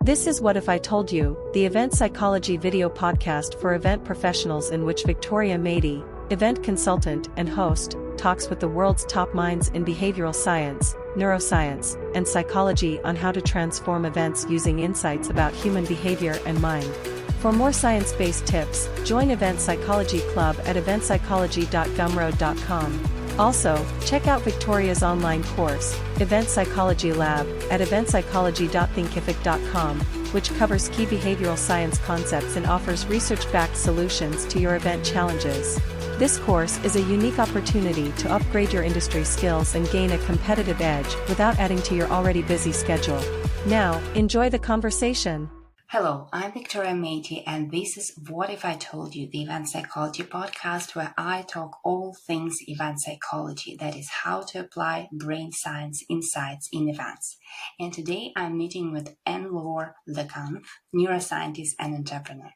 This is What If I Told You, the event psychology video podcast for event professionals in which Victoria Mady, event consultant and host, talks with the world's top minds in behavioral science, neuroscience, and psychology on how to transform events using insights about human behavior and mind. For more science-based tips, join Event Psychology Club at eventpsychology.gumroad.com. Also, check out Victoria's online course, Event Psychology Lab, at eventpsychology.thinkific.com, which covers key behavioral science concepts and offers research-backed solutions to your event challenges. This course is a unique opportunity to upgrade your industry skills and gain a competitive edge without adding to your already busy schedule. Now, enjoy the conversation. Hello, I'm Victoria Mady, and this is What If I Told You, the event psychology podcast where I talk all things event psychology, that is how to apply brain science insights in events. And today I'm meeting with Anne-Laure Le Cunff, neuroscientist and entrepreneur.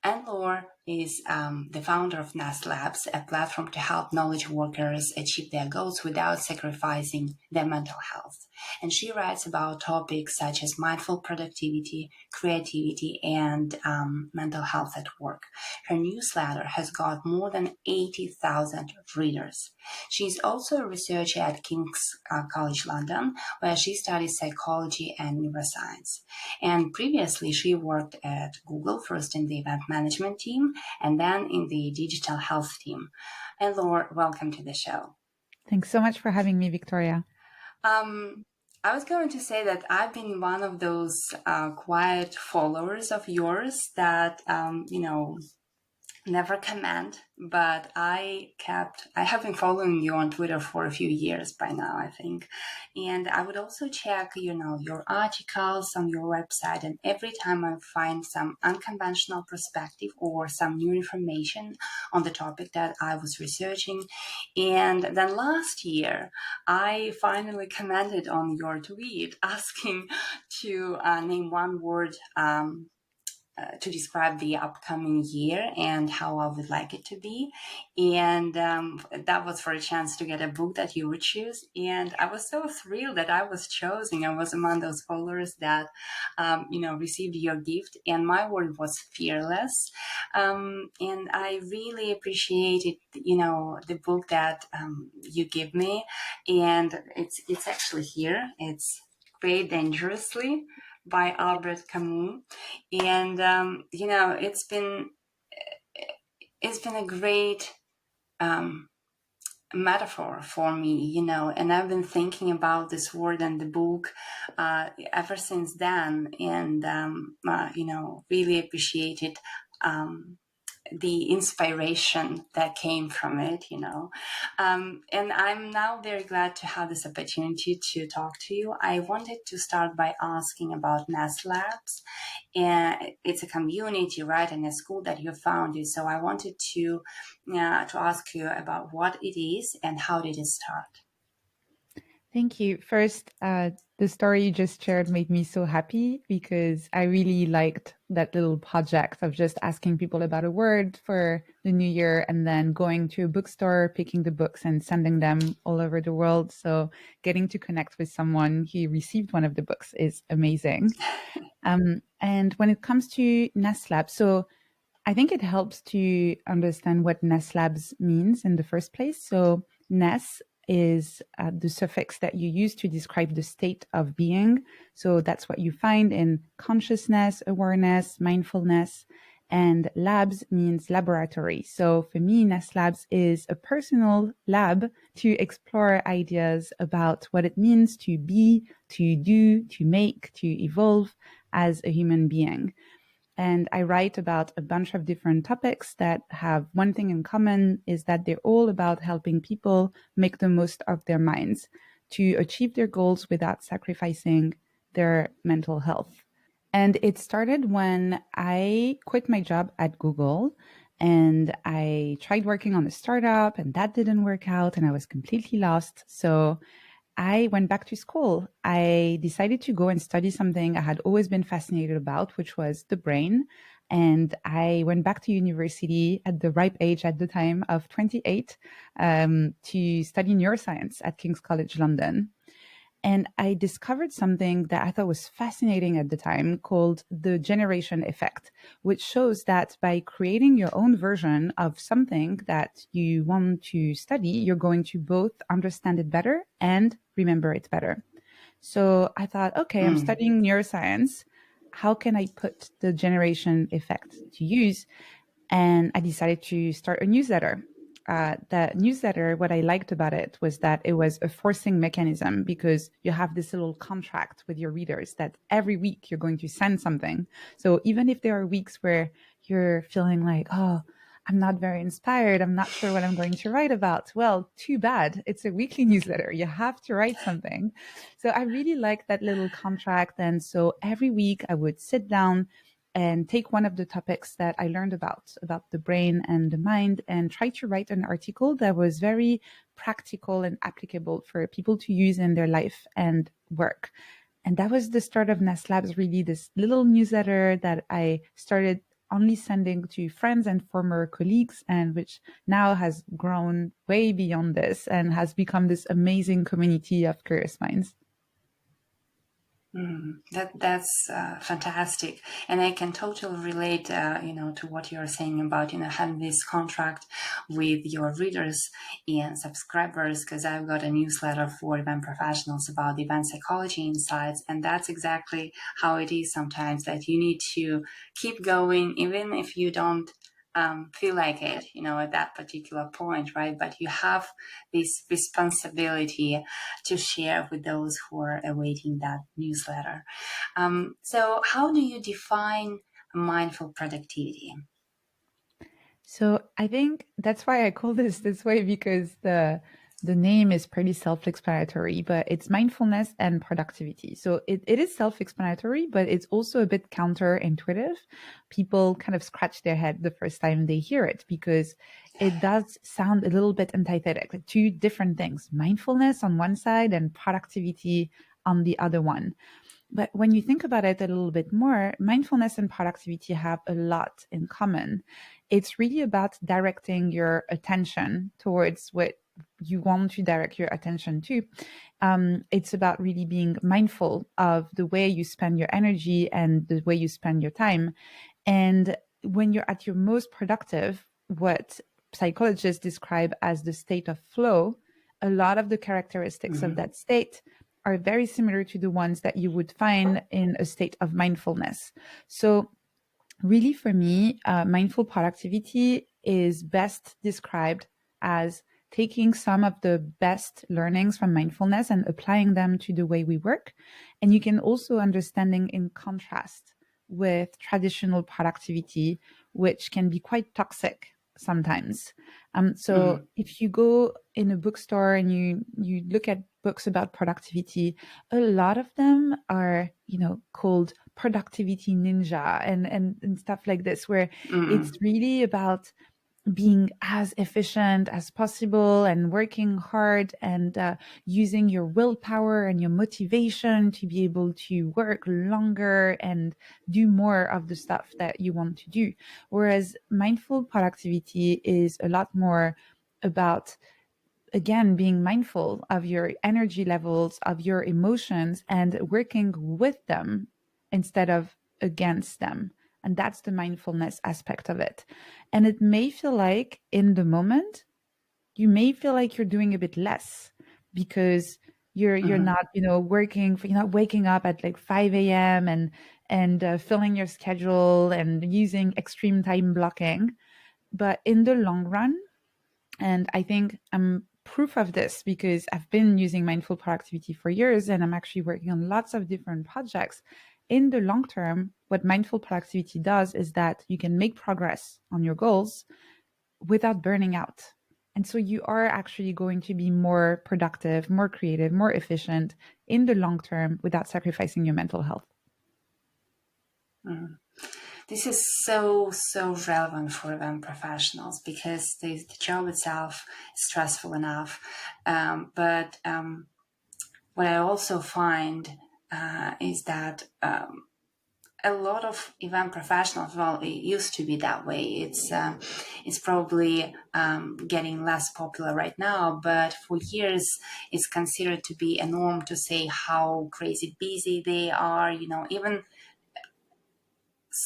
Anne-Laure is the founder of Ness Labs, a platform to help knowledge workers achieve their goals without sacrificing their mental health. And she writes about topics such as mindful productivity, creativity, and mental health at work. Her newsletter has got more than 80,000 readers. She's also a researcher at King's College London, where she studies psychology and neuroscience. And previously, she worked at Google, first in the event management team, and then in the digital health team. And Laura, welcome to the show. Thanks so much for having me, Victoria. I was going to say that I've been one of those quiet followers of yours that, never comment, but I have been following you on Twitter for a few years by now, I think. And I would also check, your articles on your website. And every time I find some unconventional perspective or some new information on the topic that I was researching. And then last year, I finally commented on your tweet asking to name one word to describe the upcoming year and how I would like it to be. And that was for a chance to get a book that you would choose. And I was so thrilled that I was chosen. I was among those followers that, received your gift. And my word was fearless. And I really appreciated, the book that you give me. And it's actually here. It's Great Dangerously by Albert Camus. And it's been a great metaphor for me, and I've been thinking about this word and the book ever since then, and really appreciated the inspiration that came from it, and I'm now very glad to have this opportunity to talk to you. I wanted to start by asking about Ness Labs, and it's a community, right, and a school that you founded. So I wanted to ask you about what it is and how did it start. Thank you. First, the story you just shared made me so happy because I really liked that little project of just asking people about a word for the new year and then going to a bookstore, picking the books and sending them all over the world. So getting to connect with someone who received one of the books is amazing. And when it comes to Ness Labs, so I think it helps to understand what Ness Labs means in the first place. So Ness is the suffix that you use to describe the state of being. So that's what you find in consciousness, awareness, mindfulness, and labs means laboratory. So for me, Ness Labs is a personal lab to explore ideas about what it means to be, to do, to make, to evolve as a human being. And I write about a bunch of different topics that have one thing in common, is that they're all about helping people make the most of their minds to achieve their goals without sacrificing their mental health. And it started when I quit my job at Google and I tried working on a startup and that didn't work out and I was completely lost. So I went back to school. I decided to go and study something I had always been fascinated about, which was the brain. And I went back to university at the ripe age at the time of 28 to study neuroscience at King's College London. And I discovered something that I thought was fascinating at the time called the generation effect, which shows that by creating your own version of something that you want to study, you're going to both understand it better and remember it better. So I thought, okay, I'm studying neuroscience. How can I put the generation effect to use? And I decided to start a newsletter. The newsletter, what I liked about it was that it was a forcing mechanism, because you have this little contract with your readers that every week you're going to send something. So even if there are weeks where you're feeling like, oh, I'm not very inspired, I'm not sure what I'm going to write about, well, too bad. It's a weekly newsletter. You have to write something. So I really liked that little contract. And so every week I would sit down and take one of the topics that I learned about the brain and the mind, and try to write an article that was very practical and applicable for people to use in their life and work. And that was the start of Ness Labs, really, this little newsletter that I started only sending to friends and former colleagues, and which now has grown way beyond this and has become this amazing community of curious minds. That's fantastic, and I can totally relate, to what you're saying about having this contract with your readers and subscribers. Because I've got a newsletter for event professionals about the event psychology insights, and that's exactly how it is sometimes, that you need to keep going even if you don't feel like it, at that particular point, right? But you have this responsibility to share with those who are awaiting that newsletter. So how do you define mindful productivity? So I think that's why I call this way, because the name is pretty self-explanatory, but it's mindfulness and productivity. So it is self-explanatory, but it's also a bit counterintuitive. People kind of scratch their head the first time they hear it, because it does sound a little bit antithetic, like two different things: mindfulness on one side and productivity on the other one. But when you think about it a little bit more, mindfulness and productivity have a lot in common. It's really about directing your attention towards what you want to direct your attention to. It's about really being mindful of the way you spend your energy and the way you spend your time. And when you're at your most productive, what psychologists describe as the state of flow, a lot of the characteristics of that state are very similar to the ones that you would find in a state of mindfulness. So really, for me, mindful productivity is best described as taking some of the best learnings from mindfulness and applying them to the way we work. And you can also understanding in contrast with traditional productivity, which can be quite toxic sometimes. So if you go in a bookstore and you look at books about productivity, a lot of them are, called productivity ninja and stuff like this, where it's really about being as efficient as possible and working hard and using your willpower and your motivation to be able to work longer and do more of the stuff that you want to do. Whereas mindful productivity is a lot more about, again, being mindful of your energy levels, of your emotions, and working with them instead of against them. And that's the mindfulness aspect of it. And it may feel like in the moment, you may feel like you're doing a bit less, because you're not, working, you're not waking up at like 5 a.m. and filling your schedule and using extreme time blocking. But in the long run, and I think I'm proof of this because I've been using mindful productivity for years and I'm actually working on lots of different projects. In the long term, what mindful productivity does is that you can make progress on your goals without burning out. And so you are actually going to be more productive, more creative, more efficient in the long term without sacrificing your mental health. This is so relevant for event professionals, because the job itself is stressful enough. But what I also find is that a lot of event professionals, well, it used to be that way. It's probably getting less popular right now, but for years it's considered to be a norm to say how crazy busy they are, even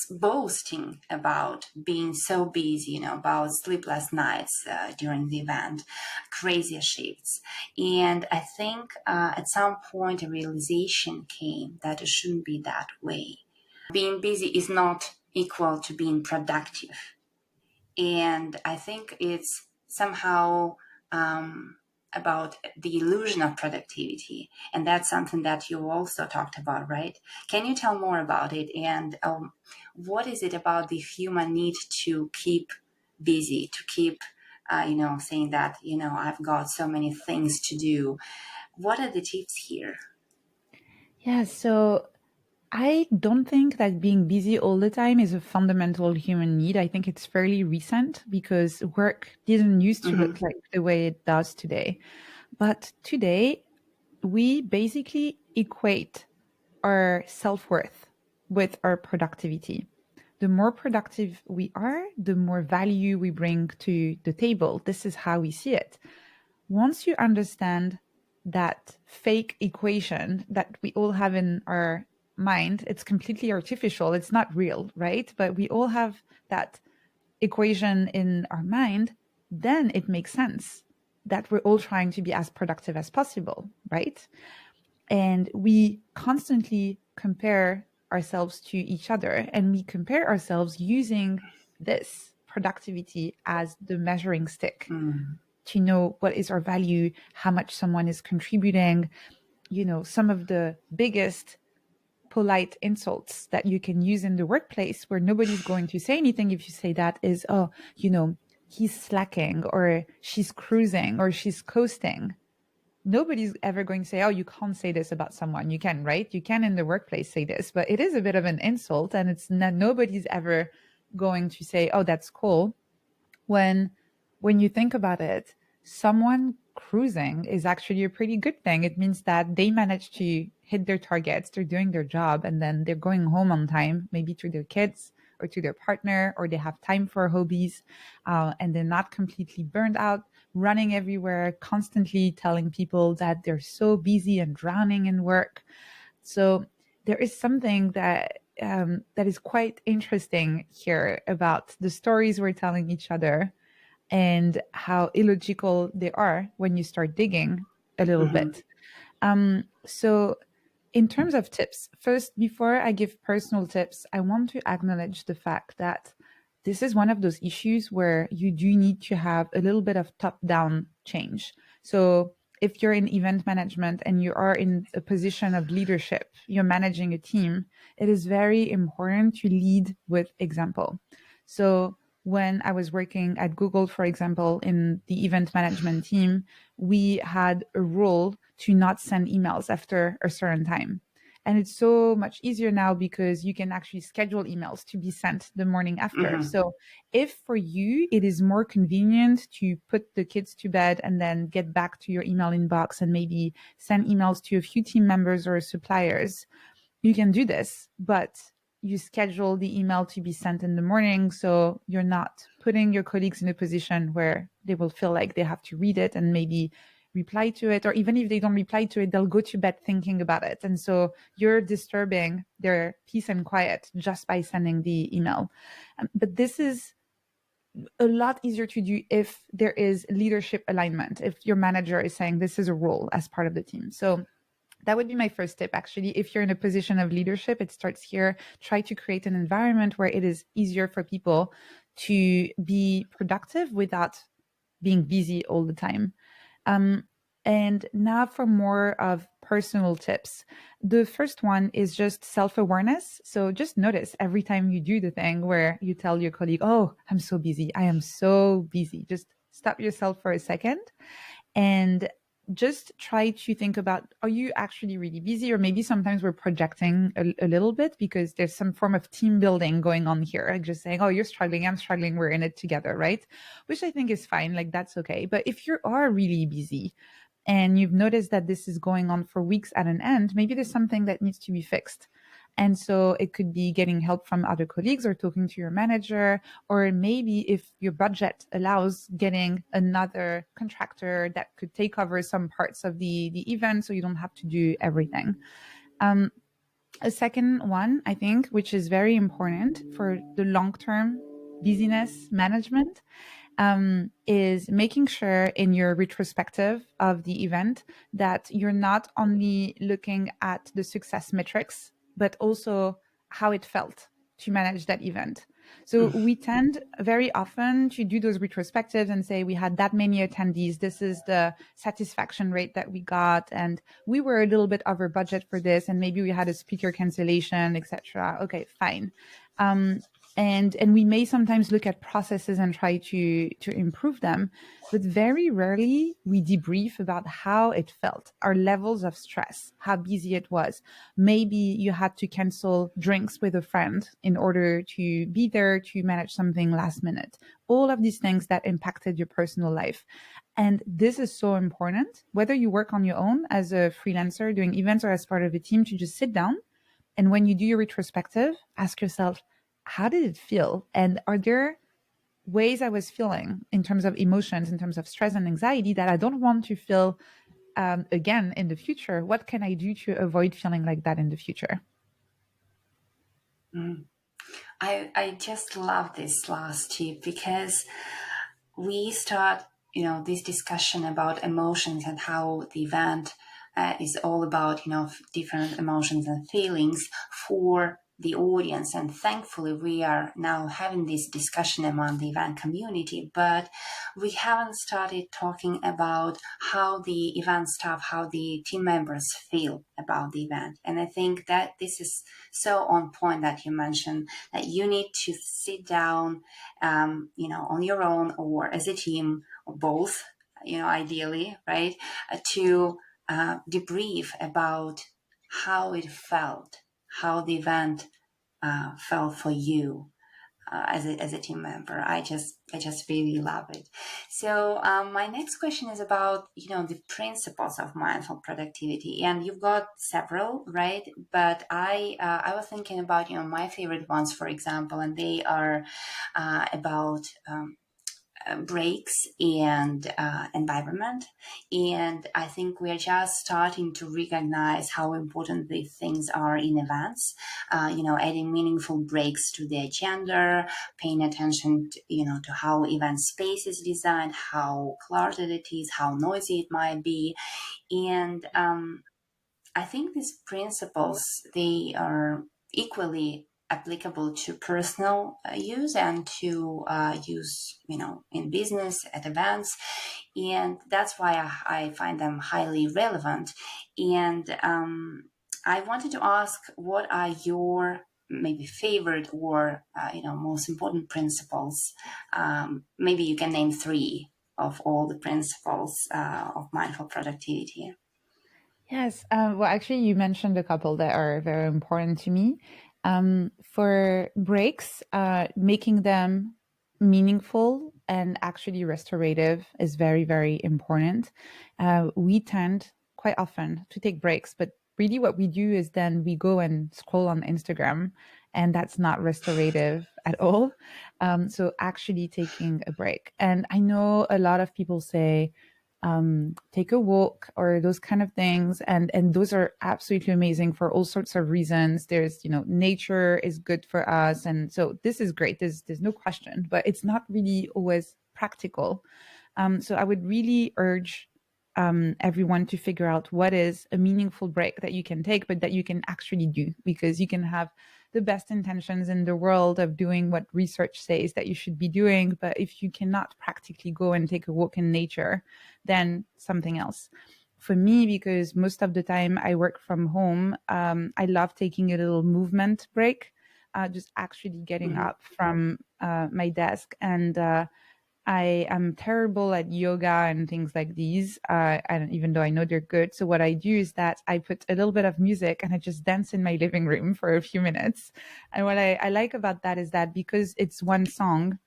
boasting about being so busy, about sleepless nights during the event, crazy shifts. And I think at some point a realization came that it shouldn't be that way. Being busy is not equal to being productive. And I think it's somehow about the illusion of productivity. And that's something that you also talked about, right? Can you tell more about it? And what is it about the human need to keep busy, to keep, saying that, I've got so many things to do? What are the tips here? Yeah, so I don't think that being busy all the time is a fundamental human need. I think it's fairly recent because work didn't used to look like the way it does today. But today, we basically equate our self-worth with our productivity. The more productive we are, the more value we bring to the table. This is how we see it. Once you understand that fake equation that we all have in our mind, it's completely artificial. It's not real, right? But we all have that equation in our mind, then it makes sense that we're all trying to be as productive as possible, right? And we constantly compare ourselves to each other, and we compare ourselves using this productivity as the measuring stick to know what is our value, how much someone is contributing. Some of the biggest polite insults that you can use in the workplace where nobody's going to say anything if you say that is, oh, he's slacking, or she's cruising, or she's coasting. Nobody's ever going to say, oh, you can't say this about someone. You can, right? You can in the workplace say this, but it is a bit of an insult, and it's not, nobody's ever going to say, oh, that's cool. When you think about it, someone cruising is actually a pretty good thing. It means that they manage to hit their targets, they're doing their job, and then they're going home on time, maybe to their kids or to their partner, or they have time for hobbies, and they're not completely burned out, running everywhere, constantly telling people that they're so busy and drowning in work. So there is something that is quite interesting here about the stories we're telling each other and how illogical they are when you start digging a little bit. So in terms of tips, first, before I give personal tips, I want to acknowledge the fact that this is one of those issues where you do need to have a little bit of top-down change. So if you're in event management and you are in a position of leadership, you're managing a team, it is very important to lead with example. So when I was working at Google, for example, in the event management team, we had a rule to not send emails after a certain time. And it's so much easier now because you can actually schedule emails to be sent the morning after. So if for you, it is more convenient to put the kids to bed and then get back to your email inbox and maybe send emails to a few team members or suppliers, you can do this, but you schedule the email to be sent in the morning. So you're not putting your colleagues in a position where they will feel like they have to read it and maybe reply to it. Or even if they don't reply to it, they'll go to bed thinking about it. And so you're disturbing their peace and quiet just by sending the email. But this is a lot easier to do if there is leadership alignment, if your manager is saying this is a role as part of the team. So that would be my first tip, actually. If you're in a position of leadership, it starts here. Try to create an environment where it is easier for people to be productive without being busy all the time. And now for more of personal tips. The first one is just self-awareness. So just notice every time you do the thing where you tell your colleague, oh, I'm so busy. I am so busy. Just stop yourself for a second and just try to think about, are you actually really busy? Or maybe sometimes we're projecting a little bit because there's some form of team building going on here. Like just saying, oh, you're struggling, I'm struggling, we're in it together, right? Which I think is fine. Like that's okay. But if you are really busy and you've noticed that this is going on for weeks at an end, maybe there's something that needs to be fixed. And so it could be getting help from other colleagues or talking to your manager, or maybe if your budget allows, getting another contractor that could take over some parts of the event so you don't have to do everything. A second one, I think, which is very important for the long-term busyness management, is making sure in your retrospective of the event that you're not only looking at the success metrics, but also how it felt to manage that event. So we tend very often to do those retrospectives and say we had that many attendees, this is the satisfaction rate that we got, and we were a little bit over budget for this, and maybe we had a speaker cancellation, etc. Okay, fine. And we may sometimes look at processes and try to improve them, but very rarely we debrief about how it felt, our levels of stress, how busy it was. Maybe you had to cancel drinks with a friend in order to be there to manage something last minute. All of these things that impacted your personal life. And this is so important, whether you work on your own as a freelancer doing events or as part of a team, to just sit down. And when you do your retrospective, ask yourself, how did it feel? And are there ways I was feeling in terms of emotions, in terms of stress and anxiety that I don't want to feel again in the future? What can I do to avoid feeling like that in the future? I just love this last tip, because we start, this discussion about emotions and how the event is all about, different emotions and feelings for the audience. And thankfully, we are now having this discussion among the event community, but we haven't started talking about how the event staff, how the team members feel about the event. And I think that this is so on point that you mentioned that you need to sit down, on your own or as a team or both, ideally, right, to debrief about how it felt, how the event felt for you as a team member. I just really love it. So my next question is about the principles of mindful productivity, and you've got several, right? But I was thinking about my favorite ones, for example, and they are about breaks and environment. And I think we're just starting to recognize how important these things are in events, adding meaningful breaks to the agenda, paying attention to how event space is designed, how cluttered it is, how noisy it might be. And I think these principles, they are equally applicable to personal use and to use, in business at events. And that's why I find them highly relevant. And I wanted to ask, what are your maybe favorite or, most important principles? Maybe you can name 3 of all the principles of mindful productivity. Yes. Well, actually, you mentioned a couple that are very important to me. For breaks, making them meaningful and actually restorative is very, very important. We tend quite often to take breaks, but really what we do is then we go and scroll on Instagram, and that's not restorative at all. So actually taking a break. And I know a lot of people say, take a walk or those kind of things. And those are absolutely amazing for all sorts of reasons. There's, nature is good for us. And so this is great. There's no question, but it's not really always practical. So I would really urge everyone to figure out what is a meaningful break that you can take, but that you can actually do, because you can have the best intentions in the world of doing what research says that you should be doing. But if you cannot practically go and take a walk in nature, then something else. For me, because most of the time I work from home, I love taking a little movement break, just actually getting up from my desk. And I am terrible at yoga and things like these, and even though I know they're good. So what I do is that I put a little bit of music and I just dance in my living room for a few minutes. And what I like about that is that because it's one song,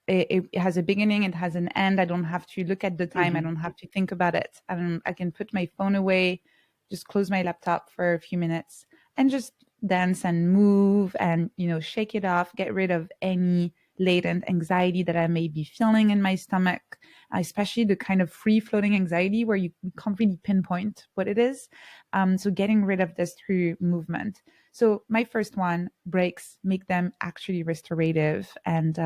it has a beginning, it has an end. I don't have to look at the time. I don't have to think about it. I can put my phone away, just close my laptop for a few minutes and just dance and move and, shake it off, get rid of any latent anxiety that I may be feeling in my stomach, especially the kind of free floating anxiety where you can't really pinpoint what it is. So getting rid of this through movement. So my first one, breaks, make them actually restorative. And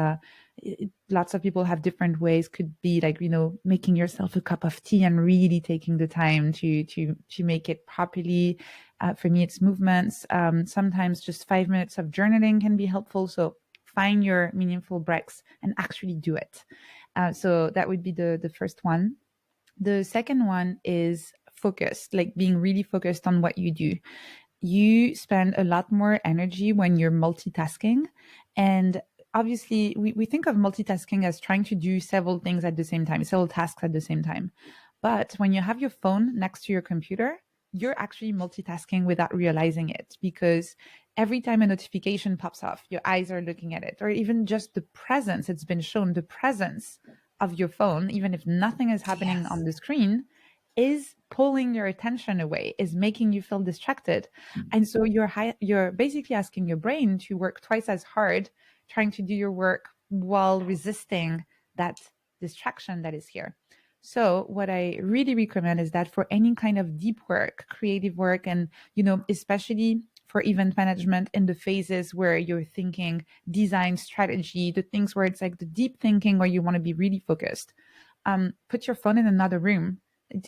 lots of people have different ways. Could be like, making yourself a cup of tea and really taking the time to make it properly. For me, it's movements. Sometimes just 5 minutes of journaling can be helpful. So find your meaningful breaks and actually do it. So that would be the first one. The second one is focused, like being really focused on what you do. You spend a lot more energy when you're multitasking. And obviously, we think of multitasking as trying to do several things at the same time, several tasks at the same time. But when you have your phone next to your computer, you're actually multitasking without realizing it, because every time a notification pops off, your eyes are looking at it, or even just the presence, it's been shown, the presence of your phone, even if nothing is happening on the screen, is pulling your attention away, is making you feel distracted. And so you're basically asking your brain to work twice as hard trying to do your work while resisting that distraction that is here. So what I really recommend is that for any kind of deep work, creative work, and, especially for event management in the phases where you're thinking design, strategy, the things where it's like the deep thinking where you want to be really focused, put your phone in another room.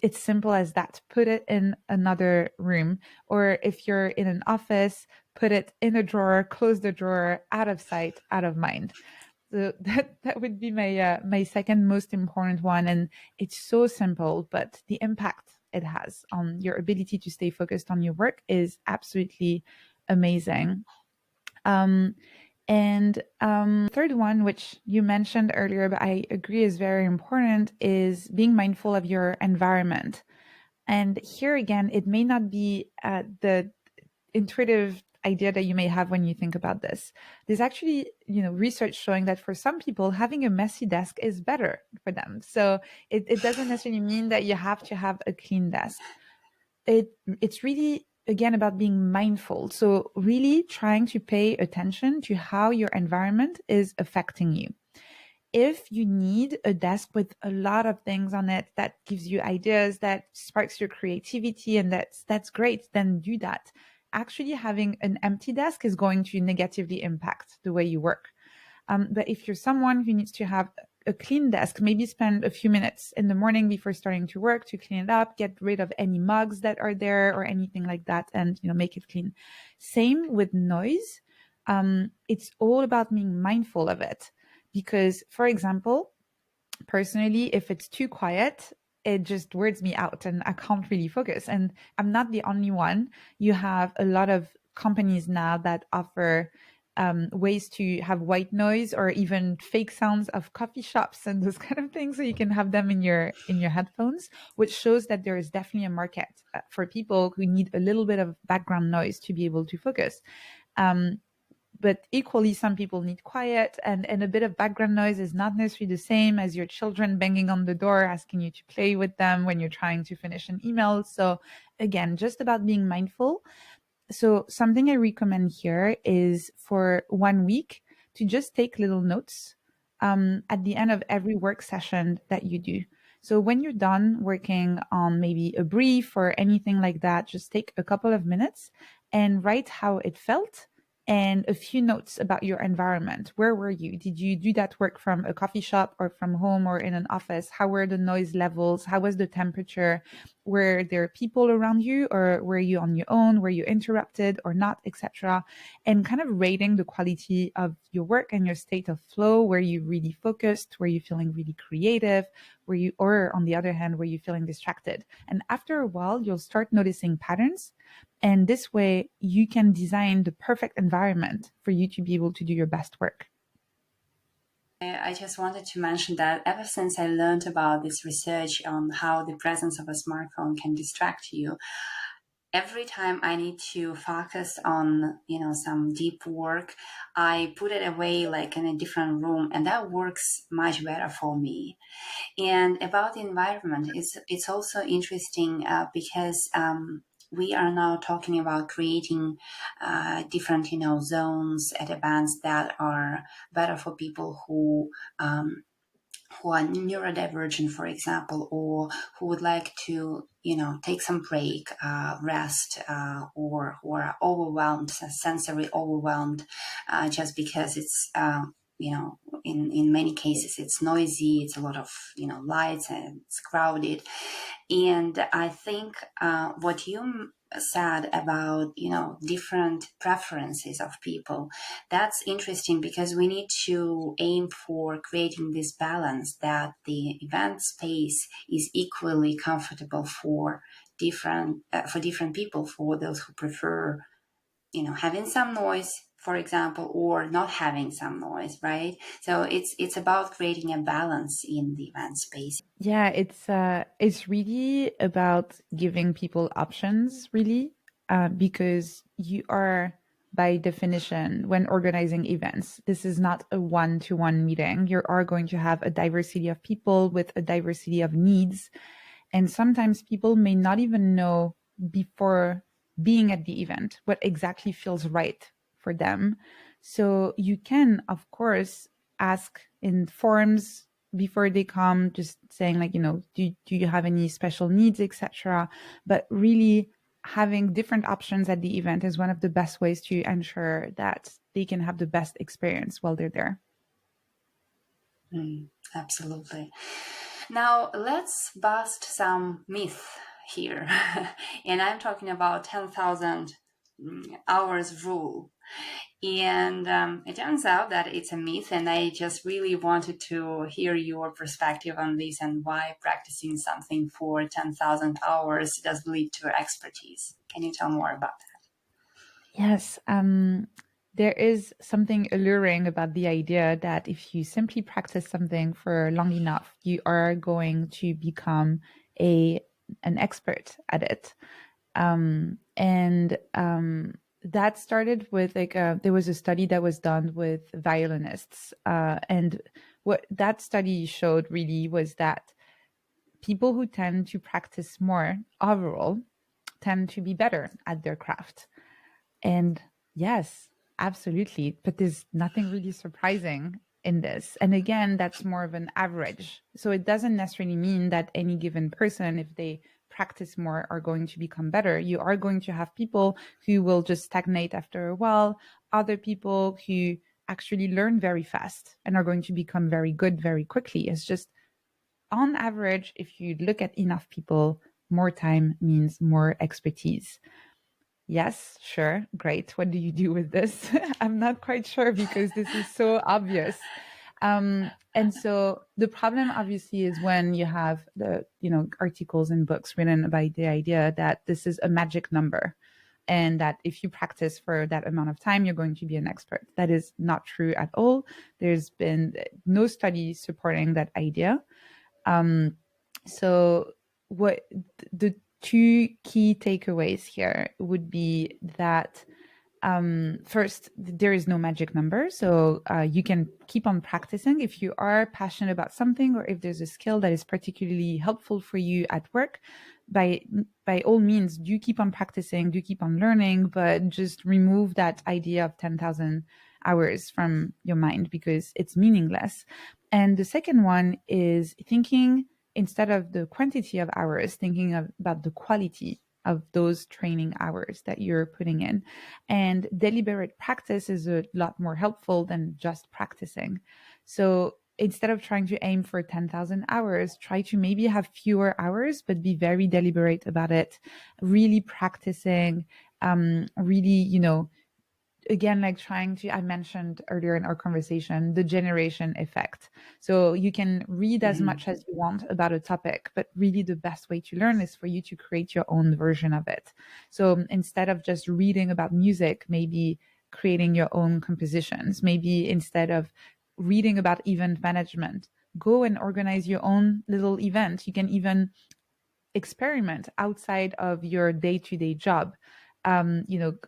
It's simple as that. Put it in another room. Or if you're in an office, put it in a drawer, close the drawer, out of sight, out of mind. So that would be my second most important one. And it's so simple, but the impact it has on your ability to stay focused on your work is absolutely amazing. And third one, which you mentioned earlier, but I agree is very important, is being mindful of your environment. And here again, it may not be the intuitive idea that you may have when you think about this. There's actually, research showing that for some people, having a messy desk is better for them. So it doesn't necessarily mean that you have to have a clean desk. It's really, again, about being mindful. So really trying to pay attention to how your environment is affecting you. If you need a desk with a lot of things on it that gives you ideas, that sparks your creativity, and that's great, then do that. Actually, having an empty desk is going to negatively impact the way you work. But if you're someone who needs to have a clean desk, maybe spend a few minutes in the morning before starting to work to clean it up, get rid of any mugs that are there or anything like that, and make it clean. Same with noise. It's all about being mindful of it. Because, for example, personally, if it's too quiet, it just weirds me out and I can't really focus. And I'm not the only one. You have a lot of companies now that offer ways to have white noise or even fake sounds of coffee shops and those kind of things, so you can have them in your headphones, which shows that there is definitely a market for people who need a little bit of background noise to be able to focus. But equally, some people need quiet, and a bit of background noise is not necessarily the same as your children banging on the door, asking you to play with them when you're trying to finish an email. So again, just about being mindful. So something I recommend here is for 1 week to just take little notes at the end of every work session that you do. So when you're done working on maybe a brief or anything like that, just take a couple of minutes and write how it felt and a few notes about your environment. Where were you? Did you do that work from a coffee shop or from home or in an office? How were the noise levels? How was the temperature? Were there people around you, or were you on your own? Were you interrupted or not, etc.? And kind of rating the quality of your work and your state of flow. Were you really focused? Were you feeling really creative? Or on the other hand, were you feeling distracted? And after a while, you'll start noticing patterns. And this way you can design the perfect environment for you to be able to do your best work. I just wanted to mention that ever since I learned about this research on how the presence of a smartphone can distract you, every time I need to focus on, some deep work, I put it away like in a different room, and that works much better for me. And about the environment, it's also interesting because we are now talking about creating different, zones at events that are better for people who are neurodivergent, for example, or who would like to, take some break, rest, or who are overwhelmed, sensory overwhelmed, just because it's, in many cases it's noisy, it's a lot of, lights, and it's crowded. And I think what you said about, different preferences of people, that's interesting, because we need to aim for creating this balance that the event space is equally comfortable for different people, for those who prefer, having some noise, for example, or not having some noise, right? So it's about creating a balance in the event space. Yeah, it's really about giving people options, really, because you are, by definition, when organizing events, this is not a one-to-one meeting. You are going to have a diversity of people with a diversity of needs, and sometimes people may not even know before being at the event what exactly feels right for them. So you can, of course, ask in forums before they come, just saying like, do you have any special needs, etc. But really having different options at the event is one of the best ways to ensure that they can have the best experience while they're there. Absolutely. Now let's bust some myth here. And I'm talking about 10,000 hours rule. And it turns out that it's a myth, and I just really wanted to hear your perspective on this, and why practicing something for 10,000 hours does lead to expertise. Can you tell more about that? Yes, there is something alluring about the idea that if you simply practice something for long enough, you are going to become an expert at it. That started with there was a study that was done with violinists, and what that study showed really was that people who tend to practice more overall tend to be better at their craft. And yes, absolutely. But there's nothing really surprising in this. And again, that's more of an average. So it doesn't necessarily mean that any given person, if they practice more, are going to become better. You are going to have people who will just stagnate after a while, other people who actually learn very fast and are going to become very good very quickly. It's just on average, if you look at enough people, more time means more expertise. Yes, sure. Great. What do you do with this? I'm not quite sure, because this is so obvious. And so the problem obviously is when you have the, articles and books written about the idea that this is a magic number, and that if you practice for that amount of time, you're going to be an expert. That is not true at all. There's been no study supporting that idea. So what the two key takeaways here would be that first, there is no magic number. So you can keep on practicing if you are passionate about something, or if there's a skill that is particularly helpful for you at work. By all means, do keep on practicing, do keep on learning, but just remove that idea of 10,000 hours from your mind, because it's meaningless. And the second one is thinking, instead of the quantity of hours, thinking about the quality of those training hours that you're putting in. And deliberate practice is a lot more helpful than just practicing. So instead of trying to aim for 10,000 hours, try to maybe have fewer hours, but be very deliberate about it, really practicing, really, again, like I mentioned earlier in our conversation, the generation effect. So you can read as much as you want about a topic, but really the best way to learn is for you to create your own version of it. So instead of just reading about music, maybe creating your own compositions, maybe instead of reading about event management, go and organize your own little event. You can even experiment outside of your day-to-day job.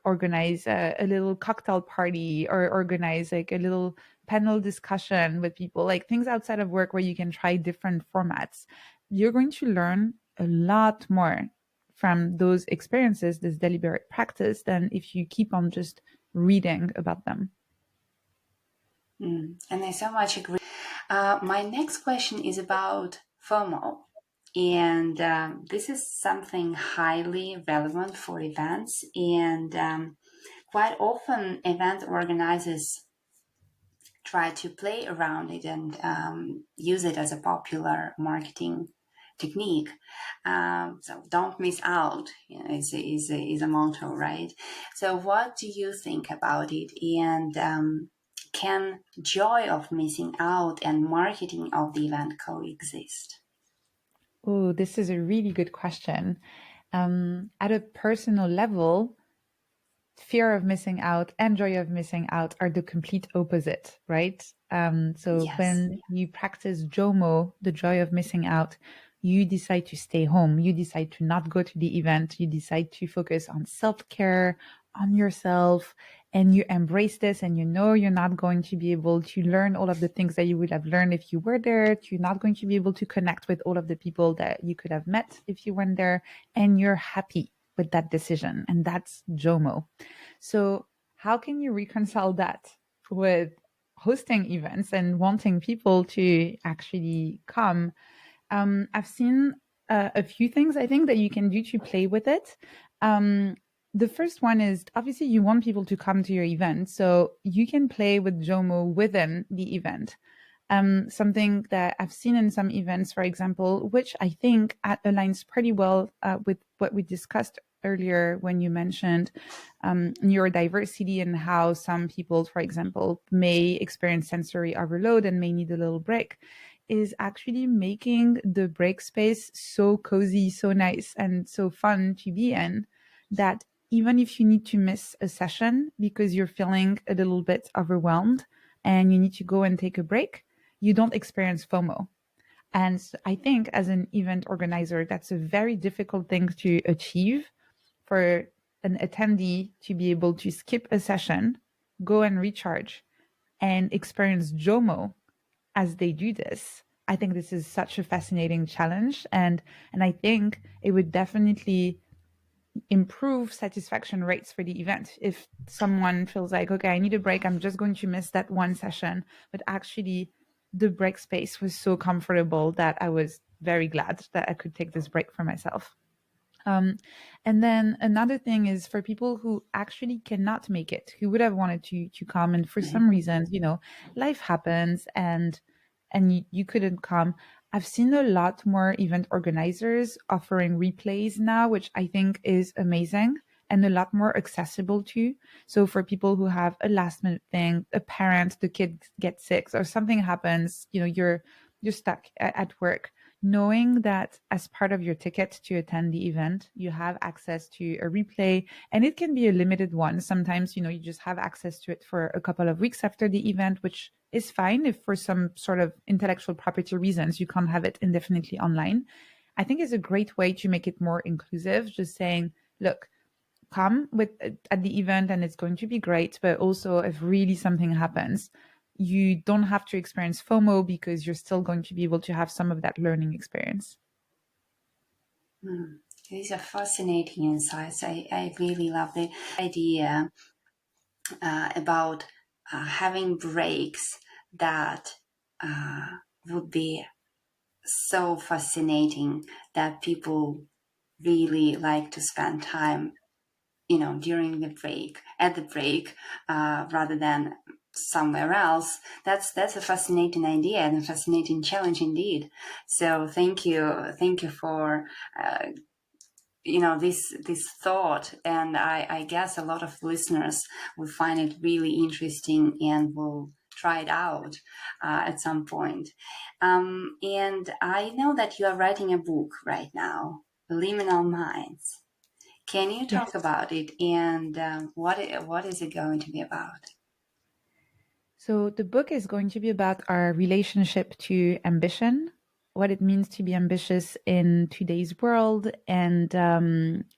Organize a little cocktail party, or organize like a little panel discussion with people, like things outside of work where you can try different formats. You're going to learn a lot more from those experiences, this deliberate practice, than if you keep on just reading about them. And I so much agree. My next question is about FOMO. And this is something highly relevant for events. And quite often, event organizers try to play around it and use it as a popular marketing technique. So don't miss out, is a motto, right? So what do you think about it? And can joy of missing out and marketing of the event coexist? Oh, this is a really good question. At a personal level, fear of missing out and joy of missing out are the complete opposite, right? So Yes. when you practice JOMO, the joy of missing out, you decide to stay home. You decide to not go to the event. You decide to focus on self-care, on yourself, and you embrace this, and you know you're not going to be able to learn all of the things that you would have learned if you were there. You're not going to be able to connect with all of the people that you could have met if you weren't there, and you're happy with that decision. And that's JOMO. So how can you reconcile that with hosting events and wanting people to actually come? I've seen a few things I think that you can do to play with it. The first one is obviously you want people to come to your event, so you can play with JOMO within the event. Something that I've seen in some events, for example, which I think aligns pretty well with what we discussed earlier when you mentioned neurodiversity and how some people, for example, may experience sensory overload and may need a little break, is actually making the break space so cozy, so nice, and so fun to be in that even if you need to miss a session because you're feeling a little bit overwhelmed and you need to go and take a break, you don't experience FOMO. And I think as an event organizer, that's a very difficult thing to achieve for an attendee to be able to skip a session, go and recharge, and experience JOMO as they do this. I think this is such a fascinating challenge, and I think it would definitely improve satisfaction rates for the event if someone feels like, okay, I need a break, I'm just going to miss that one session, but actually the break space was so comfortable that I was very glad that I could take this break for myself. And then another thing is for people who actually cannot make it, who would have wanted to come, and for some reasons, life happens and you couldn't come. I've seen a lot more event organizers offering replays now, which I think is amazing and a lot more accessible too. So for people who have a last minute thing, a parent, the kid gets sick or something happens, you're stuck at work, knowing that as part of your ticket to attend the event, you have access to a replay, and it can be a limited one. Sometimes, you just have access to it for a couple of weeks after the event, which is fine if for some sort of intellectual property reasons you can't have it indefinitely online. I think it's a great way to make it more inclusive, just saying, look, come at the event and it's going to be great, but also if really something happens, you don't have to experience FOMO because you're still going to be able to have some of that learning experience. These are fascinating insights. I really love the idea about having breaks that would be so fascinating that people really like to spend time, during the break, at the break, rather than somewhere else. That's a fascinating idea and a fascinating challenge indeed. So thank you for this thought, and I guess a lot of listeners will find it really interesting and will try it out at some point. And I know that you are writing a book right now, Liminal Minds. Can you talk about it, and what is it going to be about? So the book is going to be about our relationship to ambition, what it means to be ambitious in today's world, and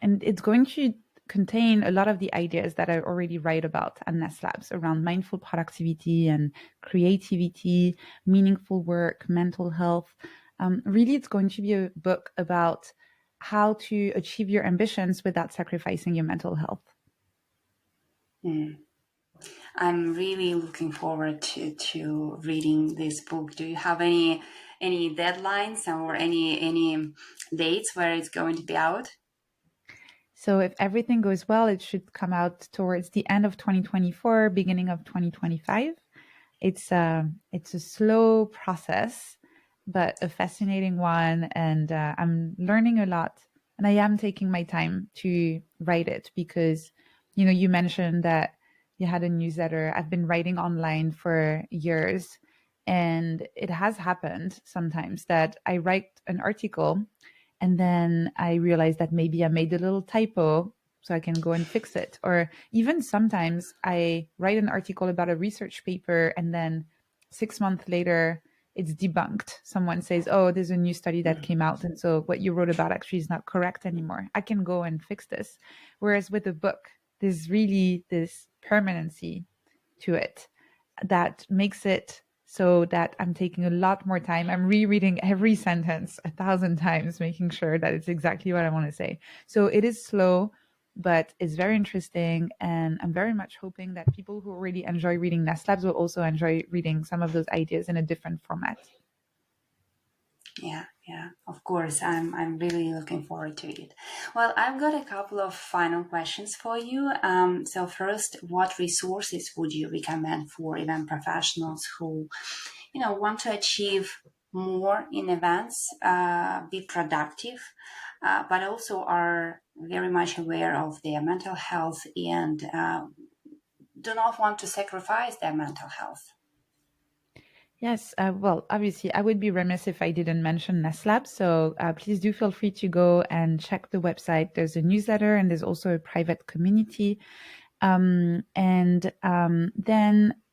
it's going to contain a lot of the ideas that I already write about at Ness Labs around mindful productivity and creativity, meaningful work, mental health. Really, it's going to be a book about how to achieve your ambitions without sacrificing your mental health. I'm really looking forward to reading this book. Do you have any deadlines or any dates where it's going to be out? So if everything goes well, it should come out towards the end of 2024, beginning of 2025. It's a slow process, but a fascinating one. And I'm learning a lot. And I am taking my time to write it because, you mentioned that you had a newsletter. I've been writing online for years. And it has happened sometimes that I write an article and then I realize that maybe I made a little typo, so I can go and fix it. Or even sometimes I write an article about a research paper and then 6 months later it's debunked. Someone says, oh, there's a new study that came out, and so what you wrote about actually is not correct anymore. I can go and fix this. Whereas with a book, there's really this permanency to it that makes it so that I'm taking a lot more time. I'm rereading every sentence 1,000 times, making sure that it's exactly what I want to say. So it is slow, but it's very interesting. And I'm very much hoping that people who really enjoy reading Ness Labs will also enjoy reading some of those ideas in a different format. Yeah, of course. I'm really looking forward to it. Well, I've got a couple of final questions for you. So first, what resources would you recommend for event professionals who, want to achieve more in events, be productive, but also are very much aware of their mental health and do not want to sacrifice their mental health? Yes, well, obviously, I would be remiss if I didn't mention Ness Labs. So please do feel free to go and check the website. There's a newsletter and there's also a private community. Then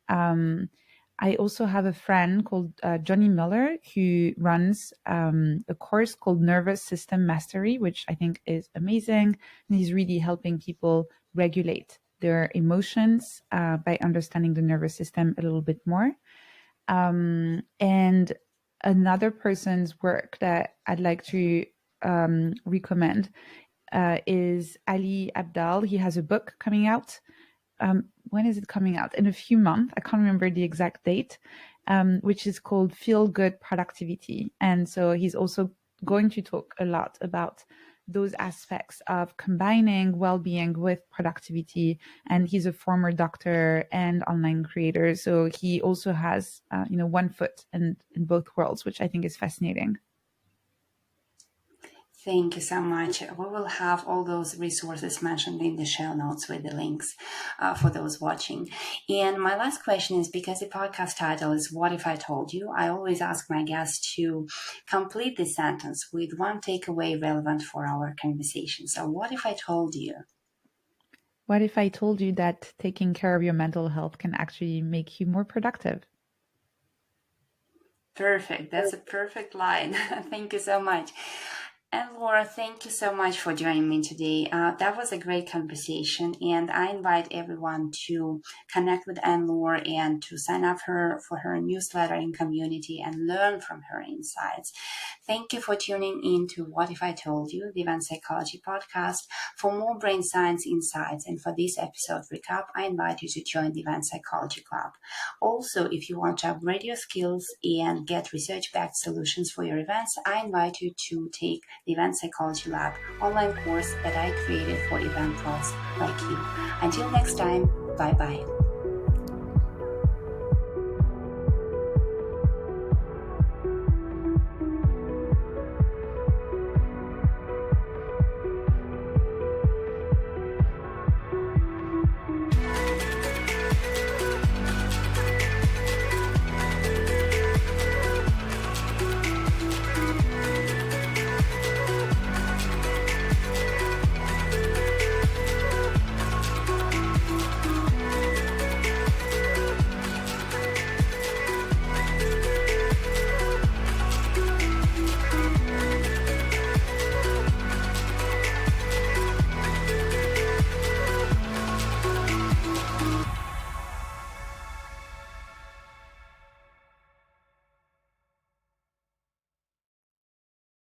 I also have a friend called Johnny Miller who runs a course called Nervous System Mastery, which I think is amazing. And he's really helping people regulate their emotions by understanding the nervous system a little bit more. And another person's work that I'd like to recommend is Ali Abdal. He has a book coming out. When is it coming out? In a few months. I can't remember the exact date, which is called Feel Good Productivity. And so he's also going to talk a lot about those aspects of combining well-being with productivity. And he's a former doctor and online creator. So he also has, one foot in both worlds, which I think is fascinating. Thank you so much. We will have all those resources mentioned in the show notes with the links for those watching. And my last question is, because the podcast title is What If I Told You? I always ask my guests to complete the sentence with one takeaway relevant for our conversation. So what if I told you? What if I told you that taking care of your mental health can actually make you more productive? Perfect. That's a perfect line. Thank you so much. Anne-Laure, thank you so much for joining me today. That was a great conversation, and I invite everyone to connect with Anne-Laure and to sign up for her newsletter and community and learn from her insights. Thank you for tuning in to What If I Told You, the Event Psychology Podcast. For more brain science insights and for this episode recap, I invite you to join the Event Psychology Club. Also, if you want to upgrade your skills and get research-backed solutions for your events, I invite you to take the Event Psychology Lab online course that I created for event pros like you. Until next time, bye-bye.